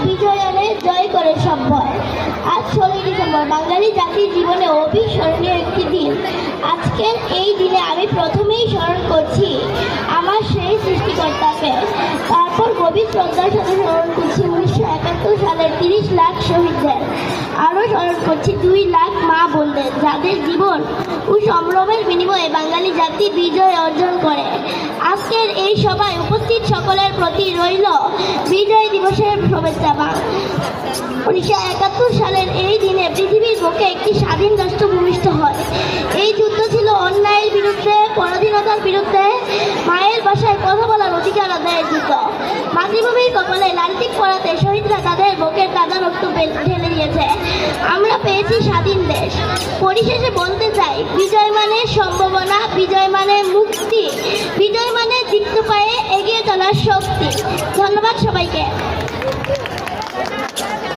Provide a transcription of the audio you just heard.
বিজয় আনে, জয় করে সব ভয়। আজ 16ই ডিসেম্বর, বাঙালি জাতির জীবনে অবিস্মরণীয় একটি দিন। আজকের এই দিনে আমি প্রথমেই স্মরণ করছি আমার সেই সৃষ্টিকর্তাকে। তারপর গভীর শ্রদ্ধার সাথে স্মরণ করছি 1971 সালের 30 লাখ শহীদদের। আরও স্মরণ করছি 2 লাখ মা বোনদের, যাদের জীবন ও সম্ভ্রমের বিনিময়ে বাঙালি জাতি বিজয় অর্জন করে। আজকের এই সভায় উপস্থিত সকলের প্রতি রইল বিজয় দিবসের শুভেচ্ছা। 1971 সালের এই দিনে পৃথিবীর বুকে একটি স্বাধীন রাষ্ট্র ভূমিষ্ঠ হয়। এই যুদ্ধ ছিল অন্যায়ের বিরুদ্ধে, পরাধীনতার বিরুদ্ধে, মায়ের ভাষায় কথা বলার অধিকার আদায়ের যুদ্ধ। মাতৃভূমির কপালে লালটিক পড়াতে শহীদরা তাদের বুকের তাজা রক্ত ঢেলে দিয়েছে। আমরা পেয়েছি স্বাধীন দেশ। পরিশেষে বলতে চাই, বিজয় মানে সম্ভাবনা, বিজয় মানে মুক্তি, বিজয় মানে দীপ্ত পায়ে এগিয়ে চলার শক্তি। ধন্যবাদ সবাইকে।